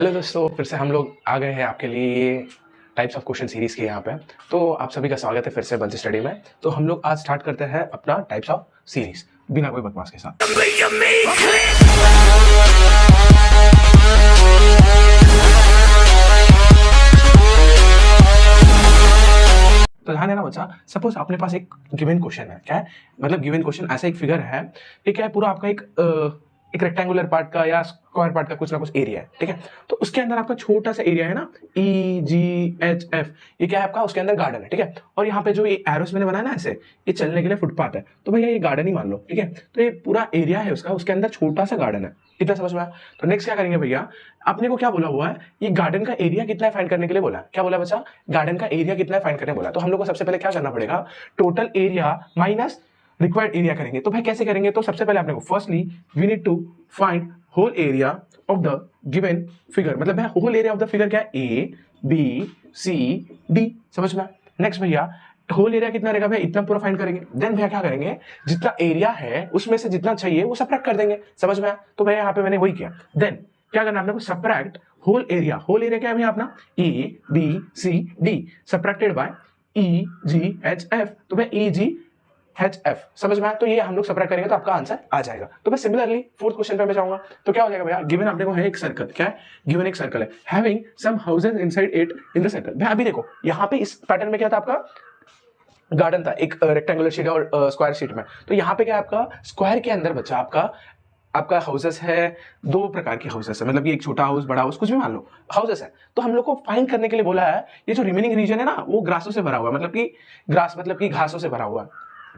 Hello दोस्तों, फिर से हम लोग आ गए हैं आपके लिए टाइप्स ऑफ क्वेश्चन सीरीज के यहाँ पे। तो आप सभी का स्वागत है फिर से बंसी स्टडी में। तो हम लोग आज स्टार्ट करते हैं अपना टाइप्स ऑफ सीरीज बिना कोई बकवास के साथ। तो ध्यान देना बच्चा, सपोज अपने पास एक गिवन क्वेश्चन है। क्या है मतलब गिवन क्वेश्चन? ऐसा एक फिगर है, ये क्या है, पूरा आपका एक रेक्टेंगुलर पार्ट का या स्क्वायर पार्ट का कुछ ना कुछ एरिया है, ठीक है। तो उसके अंदर आपका छोटा सा एरिया है ना, EGHF, ये क्या है आपका, उसके अंदर गार्डन है, ठीक है। और यहाँ पे जो ये एरोस मैंने बनाया ना ऐसे, ये चलने के लिए फुटपाथ है। तो भैया ये गार्डन ही मान लो, ठीक है। तो ये पूरा एरिया है उसका, उसके अंदर छोटा सा गार्डन है। इतना समझ में आया? तो नेक्स्ट क्या करेंगे भैया, आपने को क्या बोला हुआ है, ये गार्डन का एरिया कितना है फाइंड करने के लिए बोला। क्या बोला बच्चा? गार्डन का एरिया कितना है फाइंड करने बोला। तो हम लोग को सबसे पहले क्या करना पड़ेगा, total area minus required area करेंगे। तो भाई कैसे करेंगे? तो सबसे पहले आपने को firstly we need to find whole area of the given figure. मतलब भाई whole area of the figure क्या है, ABCD। समझ में? नेक्स्ट भैया होल एरिया कितना रहेगा भैया, इतना पूरा फाइंड करेंगे। देन भैया क्या करेंगे, जितना एरिया है उसमें से जितना चाहिए वो सबट्रैक्ट कर देंगे। समझ में? तो भैया यहाँ पे मैंने वही किया। देन क्या करना आपने को, subtract whole area. Whole area क्या है भैया अपना, ABCD सबट्रैक्टेड बाय EGHF। तो भाई EGHF समझ में आया? तो ये हम लोग सबट्रैक्ट करेंगे तो आपका आंसर आ जाएगा। तो मैं सिमिलरली फोर्थ क्वेश्चन पे मैं जाऊंगा। तो क्या हो जाएगा भैया, गिवन आपने को है एक सर्कल। क्या है गिवन? एक सर्कल है, having some houses inside it in the circle. भैया अभी देखो यहाँ पे इस पैटर्न में क्या था, आपका गार्डन था एक रेक्टेंगुलर शीट और स्क्वायर शीट में। तो यहाँ पे क्या आपका स्क्वायर के अंदर बच्चा आपका हाउसेस है, दो प्रकार के हाउसेस है। मतलब कि एक छोटा हाउस, बड़ा हाउस, कुछ भी मान लो हाउसेस है। तो हम लोग को फाइंड करने के लिए बोला है, ये जो रिमेनिंग रीजन है ना वो ग्रासों से भरा हुआ है। मतलब कि ग्रास मतलब कि घासों से भरा हुआ है,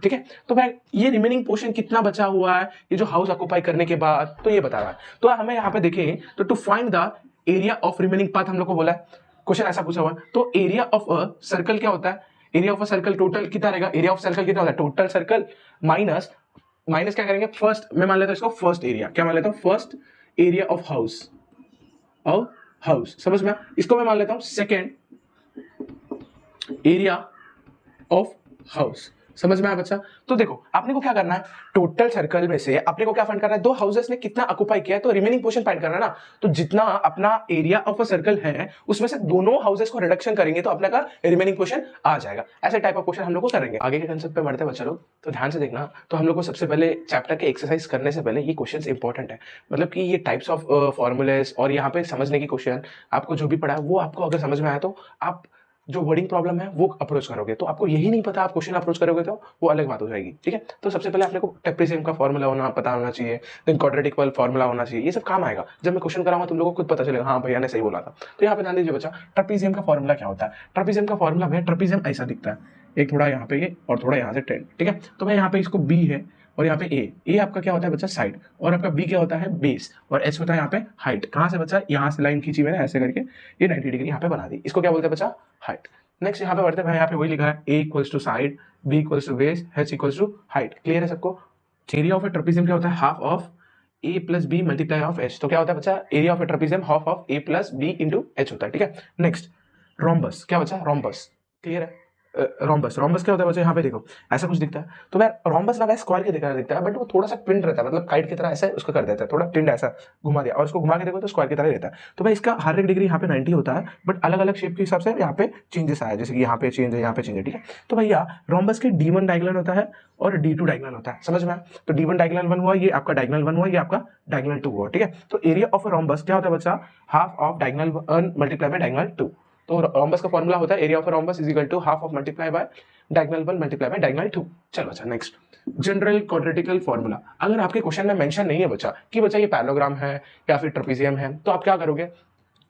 ठीक है। तो भाई ये रिमेनिंग पोर्शन कितना बचा हुआ है, ये जो हाउस ऑक्युपाई करने के बाद, तो ये बता रहा है। तो हमें यहाँ पे देखें तो to find the area of remaining part हम लोग को बोला है, क्वेश्चन ऐसा पूछा हुआ है। तो एरिया ऑफ अ सर्कल क्या होता है, area of a circle total कितना रहेगा, एरिया ऑफ सर्कल कितना होता है, टोटल सर्कल माइनस क्या करेंगे, फर्स्ट मैं मान लेता हूं इसको फर्स्ट एरिया। क्या मान लेता हूं, फर्स्ट एरिया ऑफ हाउस। समझ में? इसको मैं मान लेता हूं सेकेंड एरिया ऑफ हाउस। समझ में आया बच्चा? तो देखो आपने को क्या करना है, टोटल सर्कल में से आपने को क्या फाइंड करना है, दो हाउसेस ने कितना ऑक्युपाई किया है, तो रिमेनिंग पोर्शन फाइंड करना है ना। तो जितना अपना एरिया ऑफ अ सर्कल है उसमें से दोनों हाउसेस को रिडक्शन करेंगे तो अपने का रिमेनिंग पोर्शन आ जाएगा। ऐसे टाइप ऑफ क्वेश्चन हम लोग को करेंगे। आगे के कंसेप्ट पे बढ़ते बच्चा लोग, तो ध्यान से देखना। तो हम लोग को सबसे पहले चैप्टर के एक्सरसाइज करने से पहले ये क्वेश्चन इंपॉर्टेंट है। मतलब कि ये टाइप्स ऑफ फॉर्मूलेस और यहाँ पे समझने की क्वेश्चन आपको जो भी पढ़ा है वो आपको अगर समझ में आया तो आप जो वर्डिंग प्रॉब्लम है वो अप्रोच करोगे। तो आपको यही नहीं पता आप क्वेश्चन अप्रोच करोगे तो वो अलग बात हो जाएगी, ठीक है। तो सबसे पहले आपने को ट्रेपेजियम का फॉर्मूला होना पता होना चाहिए, देन क्वाड्रेटिक फॉर्मूला होना चाहिए। ये सब काम आएगा जब मैं क्वेश्चन कराऊंगा, तुम लोगों को खुद पता चलेगा हाँ भैया ने सही बोला था। तो यहाँ पे ध्यान दीजिए बच्चा, ट्रेपेजियम का फॉर्मूला क्या होता है। ट्रेपेजियम का फॉर्मूला भैया, ट्रेपेजियम ऐसा दिखता है, एक थोड़ा यहाँ पे ये और थोड़ा यहाँ से टेन, ठीक है। तो भाई यहाँ पे इसको बी है और यहाँ पे ए आपका क्या होता है बच्चा, साइड, और आपका बी क्या होता है, बेस, और एच होता है यहाँ पे हाइट। कहाँ से बच्चा, यहाँ से लाइन खींची मैंने ऐसे करके, ये 90 डिग्री यहाँ पे बना दी। इसको क्या बोलते हैं बच्चा, हाइट। नेक्स्ट यहाँ पे बढ़ते हैं भाई, यहाँ पे वही लिखा है, A equals to side, B equals to base, H equals to height. Clear है सबको? एरिया ऑफ ए ट्रेपेजियम क्या होता है, half of A plus B multiply of H. तो क्या होता है बच्चा, area of a trapezium half of A plus B into H होता है, ठीक है। नेक्स्ट रोम्बस, क्या बच्चा, रोम्बस। क्लियर है? रोम्बस क्या होता है बच्चा, यहाँ पे देखो ऐसा कुछ दिखता है। तो मैं रोम्बस ना स्क्वायर के तरह दिखता है, बट वो थोड़ा सा पिंड रहता है, मतलब काइट की तरह ऐसा उसको कर देता है, थोड़ा पिंड ऐसा घुमा दिया और उसको घुमा के देखो तो स्क्वायर की तरह रहता है। तो भाई इसका हर एक डिग्री यहाँ पे 90 होता है, बट अलग अलग शेप के हिसाब से यहाँ पे चेंजेस आया, जैसे कि यहाँ पे चेंज है, यहाँ पे चेंज है, ठीक है। तो भैया रोम्बस के D1 डायगोनल होता है और D2 डायगोनल होता है। समझ में? तो D1 डायगोनल 1 हुआ, ये आपका डायगोनल 1 हुआ, ये आपका डायगोनल 2 हुआ, ठीक है। तो एरिया ऑफ रोम्बस क्या होता है बच्चा, half of diagonal 1 multiply by diagonal 2। तो रोम्बस का फॉर्मूला होता है area of rhombus is equal to half of multiply by diagonal 1 multiply by diagonal 2। चलो बच्चा नेक्स्ट, जनरल क्वाड्रेटिकल फॉर्मूला। अगर आपके क्वेश्चन में मेंशन नहीं है बच्चा कि बच्चा ये पैरेललोग्राम है या फिर ट्रेपेजियम है, तो आप क्या करोगे,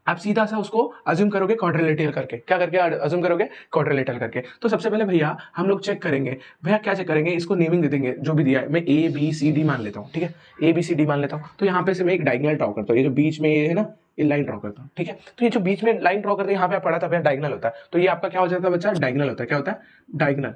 आप सीधा सा उसको अज्यूम करोगे क्वाड्रिलेटरल करके। क्या करके अज्यूम करोगे, क्वाड्रिलेटरल करके। तो सबसे पहले भैया हम लोग चेक करेंगे, भैया क्या चेक करेंगे, इसको नेमिंग दे देंगे जो भी दिया है। मैं ABCD मान लेता हूँ, ठीक है, ABCD मान लेता हूँ। तो यहाँ पे से मैं एक डायगोनल ड्रॉ करता हूँ, ये जो बीच में ये है ना, ये लाइन ड्रॉ करता हूँ, ठीक है। तो ये जो बीच में लाइन ड्रॉ करते हैं, यहाँ पे पढ़ा था भैया डायगोनल होता है। तो ये आपका क्या हो जाता है बच्चा, डायगोनल होता है। क्या होता है, डायगोनल,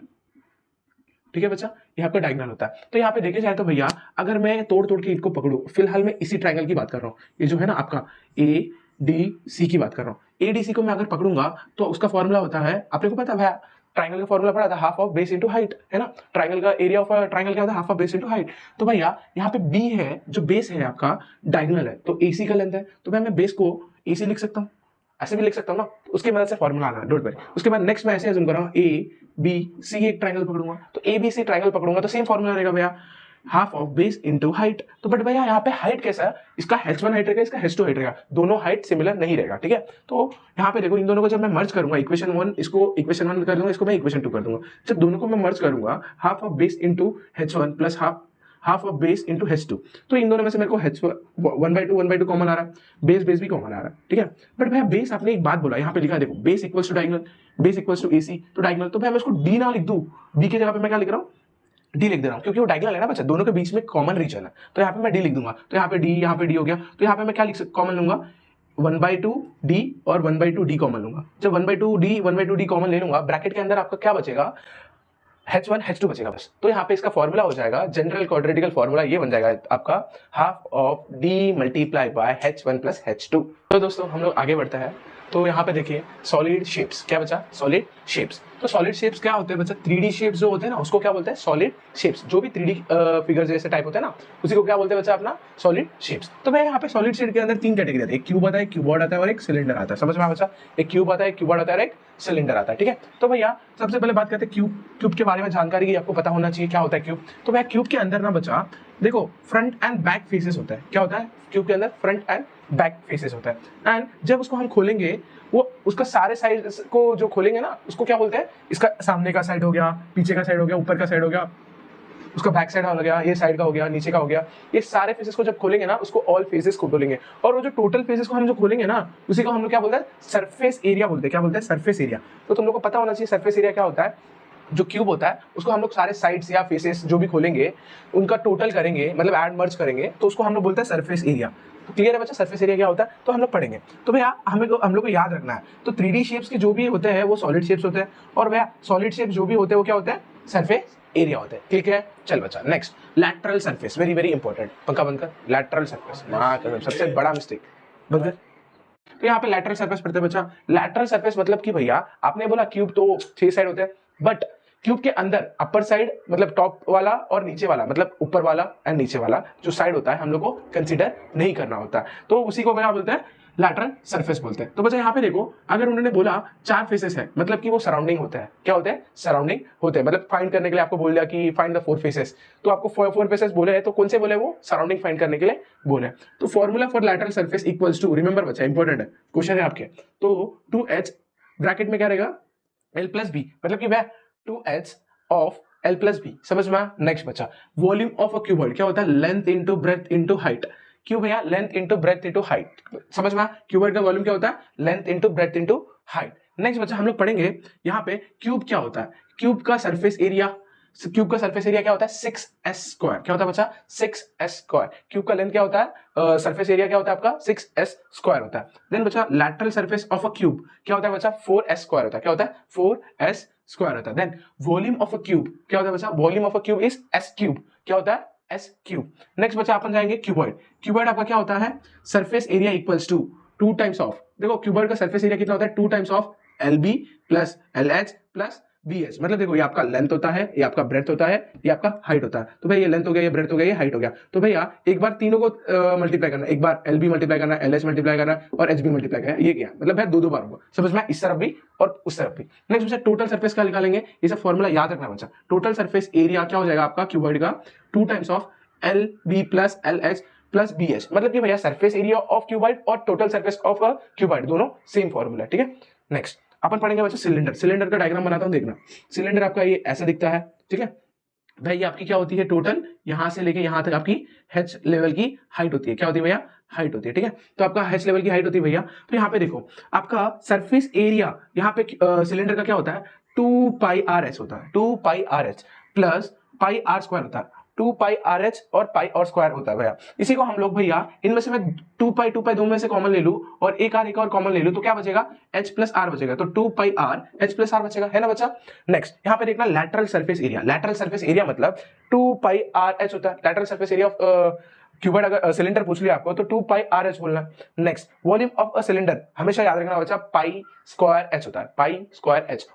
ठीक है बच्चा, ये आपका डायगोनल होता है। तो यहाँ पे देखे जाए तो भैया अगर मैं तोड़ तोड़ के इसको पकड़ू, फिलहाल मैं इसी ट्रायंगल की बात कर रहा हूँ, ये जो है ना आपका ADC की बात कर रहा हूँ। ADC को मैं अगर पकड़ूंगा तो उसका फॉर्मूला होता है, आपने को पता है भैया, ट्रायंगल का फॉर्मूला पढ़ा था, half of base into height, है ना। ट्रायंगल का एरिया ऑफ ट्रायंगल क्या होता है, half of base into height. तो भैया यहाँ पे B है, जो बेस है आपका डायगोनल है, तो AC का लेंथ है। तो भाई मैं बेस को AC लिख सकता हूँ, ऐसे भी लिख सकता हूँ ना, उसकी मदद से फॉर्मूला आना, डोंट वरी। उसके बाद नेक्स्ट मैं ऐसे अज्यूम कर रहा हूँ ABC एक ट्रायंगल पकड़ूंगा, तो ABC ट्रायंगल पकड़ूंगा तो सेम फॉर्मूला रहेगा भैया, half of base into height. तो बट भैया यहाँ पे हाइट कैसा है, इसका h1 हाइट रहेगा, इसका h2 हाइट रहेगा, दोनों हाइट सिमिलर नहीं रहेगा, ठीक है। तो यहाँ पे देखो इन दोनों को जब मैं मर्ज करूंगा, इक्वेशन 1 इसको इक्वेशन 1 कर दूंगा, इसको मैं इक्वेशन 2 कर दूंगा। जब दोनों को मैं मर्ज करूंगा, half of base into h1 plus half of base into h2, तो इन दोनों में से मेरे को one by two कॉमन आ रहा है, बेस भी कॉमन आ रहा है, ठीक है। बट भैया बेस आपने एक बात बोला, यहाँ पे लिखा है देखो, base equals to diagonal, base equals to AC, तो डायगोनल, तो भैया मैं इसको D ना लिख दूं, B की जगह पे मैं क्या लिख रहा हूँ, D लिख दे रहा हूँ, क्योंकि वो डायगोनल है ना बच्चा, दोनों के बीच में कॉमन रीजन है, तो यहाँ पे मैं D लिख दूंगा। तो यहाँ पे D हो गया, तो यहाँ पे मैं क्या लिख सकता, कॉमन लूंगा 1/2 D और 1/2 D कॉमन लूंगा। जब 1/2 D कॉमन ले लूंगा, ब्रैकेट के अंदर आपका क्या बचेगा, H1 H2 बचेगा बस। तो यहाँ पे इसका फॉर्मूला हो जाएगा, जनरल क्वाड्रेटिकल फॉर्मूला ये बन जाएगा आपका, half of D multiply by H1 plus H2। तो दोस्तों हम लोग आगे बढ़ते हैं, तो यहाँ पे देखिए सॉलिड शेप्स, क्या बचा, सॉलिड शेप्स। तो सॉलिड शेप्स क्या होते हैं बच्चा, 3D शेप्स जो होते हैं ना, उसको क्या बोलते हैं, सॉलिड शेप्स। जो भी 3D फिगर जैसे टाइप होते हैं ना, उसी को क्या बोलते हैं बच्चा, अपना सॉलिड शेप्स। तो मैं यहाँ पे सॉलिड शेप के अंदर 3 कैटेगरी आती है, एक क्यूब आता है, एक क्यूबॉइड आता है और एक सिलेंडर आता है। समझ में आया बच्चा, एक क्यूब आता है, एक क्यूबॉइड आता है और एक सिलेंडर आता है, ठीक है। तो भैया सबसे पहले बात करते हैं क्यूब के बारे में, जानकारी आपको पता होना चाहिए क्या होता है क्यूब। तो भैया क्यूब के अंदर ना बच्चा देखो, फ्रंट एंड बैक फेसेस होता है। क्या होता है क्यूब के अंदर, फ्रंट एंड बैक फेसेस होता है। एंड जब उसको हम खोलेंगे, वो उसका सारे साइड को जो खोलेंगे ना, उसको क्या बोलते हैं, इसका सामने का साइड हो गया, पीछे का साइड हो गया, ऊपर का साइड हो गया, उसका बैक साइड हो गया, ये साइड का हो गया, नीचे का हो गया, ये सारे फेसेस को जब खोलेंगे ना, उसको ऑल फेसेस को बोलेंगे। और वो जो टोटल फेसेस को हम जो खोलेंगे ना, उसी को हम लोग क्या बोलते हैं, सरफेस एरिया बोलते हैं। क्या बोलते हैं, सरफेस एरिया। तो तुम लोग को पता होना चाहिए सरफेस एरिया क्या होता है। जो क्यूब होता है उसको हम लोग सारे साइड्स या फेसेस जो भी खोलेंगे, उनका टोटल करेंगे, मतलब ऐड मर्ज करेंगे, तो उसको हम लोग बोलते हैं सरफेस एरिया। तो क्लियर है बच्चा, सरफेस एरिया क्या होता है, तो हम लोग पढ़ेंगे। तो भैया हम लोग को याद रखना है, तो 3D शेप्स के जो भी होते हैं वो सॉलिड शेप्स होते हैं, और भैया सॉलिड शेप्स जो भी होते हैं वो क्या होते हैं, सरफेस एरिया होते हैं, ठीक है। चल बच्चा next, lateral surface, very very important, पंखा बंद कर, लैटरल सरफेस, सबसे बड़ा मिस्टेक बंद कर। तो यहाँ पे लैटरल सरफेस पढ़ते हैं बच्चा। लैटरल सरफेस मतलब कि भैया आपने बोला क्यूब तो 6 साइड होते हैं, बट क्यूब के अंदर अपर साइड मतलब टॉप वाला और नीचे वाला, मतलब ऊपर वाला एंड नीचे वाला जो साइड होता है हम लोग को कंसीडर नहीं करना होता, तो उसी को क्या बोलते हैं, लैटरल सरफेस बोलते हैं। तो बच्चा यहाँ पे देखो, अगर उन्होंने बोला 4 फेसेस है, मतलब कि वो सराउंडिंग होता है। क्या होते हैं, सराउंडिंग होते हैं। मतलब फाइंड करने के लिए आपको बोल दिया कि फाइंड द 4 फेसेस, तो आपको 4 फेसेस बोले हैं, तो कौन से बोले, वो सराउंडिंग फाइंड करने के लिए बोले। तो formula for lateral surface equals to, remember बच्चा इंपॉर्टेंट है, क्वेश्चन है आपके, तो 2h ब्रैकेट में क्या रहेगा, L प्लस बी, मतलब कि वह 2h of L plus B. समझ में आया। नेक्स्ट बच्चा, वॉल्यूम ऑफ अ क्यूबॉइड क्या होता है, length into breadth into height. क्यों भैया, length into breadth into height. समझ में आया, क्यूबॉइड का वॉल्यूम क्या होता है, length into breadth into height. Next बच्चा हम लोग पढ़ेंगे यहाँ पे क्यूब क्या होता है, क्यूब का सरफेस एरिया, क्यूब का सरफेस एरिया क्या होता है, 6s स्क्वायर। क्या होता है बच्चा, 6s स्क्वायर। क्यूब का लेंथ क्या होता है, सरफेस एरिया क्या होता है आपका, 6s स्क्वायर होता है। देन बच्चा lateral surface of a cube क्या होता है बच्चा, 4s स्क्वायर होता है। क्या होता है, 4s स्क्वायर होता है। Then volume of a cube क्या होता है बच्चा, volume of a cube is s cube. क्या होता है, s क्यूब। नेक्स्ट बच्चा अपन जाएंगे क्यूबॉइड। क्यूबॉइड आपका क्या होता है, surface area equals to 2 times of, देखो क्यूबॉइड का सरफेस एरिया कितना होता है, 2 times of LB plus LH plus BH। मतलब देखो ये आपका लेंथ होता है, ये आपका ब्रेथ होता है, ये आपका हाइट होता है। तो भाई ये लेंथ हो गया, ये ब्रेथ हो गया, ये हाइट हो गया। तो भैया एक बार तीनों को मल्टीप्लाई करना, एक बार LB मल्टीप्लाई करना, LH मल्टीप्लाई करना और HB मल्टीप्लाई करना, ये क्या मतलब है, 2 बार होगा। समझ में, इस तरफ भी और उस तरफ भी। नेक्स्ट बच्चा टोटल सरफेस का निकालेंगे, ये सब फॉर्मूला याद रखना बच्चा। टोटल सरफेस एरिया क्या हो जाएगा आपका क्यूबॉइड का, 2 times of LB plus LH plus BH। मतलब कि भैया सरफेस एरिया ऑफ क्यूबॉइड और टोटल सरफेस ऑफ क्यूबॉइड दोनों सेम फॉर्मूला, ठीक है। नेक्स्ट अपन पढ़ेंगे बच्चा सिलेंडर। सिलेंडर का डायग्राम बनाता हूं, देखना। सिलेंडर आपका ये ऐसा दिखता है, ठीक है भाई। ये आपकी क्या होती है, टोटल यहां से लेके यहां तक आपकी H लेवल की हाइट होती है। क्या होती है भैया, हाइट होती है, ठीक है। तो आपका H लेवल की हाइट होती है भैया। तो यहाँ पे देखो आपका सरफेस एरिया, यहाँ पे सिलेंडर का क्या होता है, 2 पाई RH होता है, 2 पाई RH plus pi R square होता है, 2 पाई RH और पाई और स्क्वायर होता है भैया। इसी को हम लोग भैया इनमें से मैं 2 पाई दो में से कॉमन ले लूं और एक और कॉमन ले लूं, तो क्या बचेगा, H प्लस R बचेगा। तो 2 पाई R H प्लस R बचेगा, है ना बच्चा। नेक्स्ट यहाँ पे देखना lateral surface area. Lateral surface area मतलब 2 पाई RH होता है। Lateral surface area of cuboid अगर सिलेंडर पूछ लिया आपको तो 2 पाई RH बोलना। Next volume of a cylinder हमेशा याद रखना बच्चा, पाई स्क्वायर H होता है, पाई स्क्वायर H।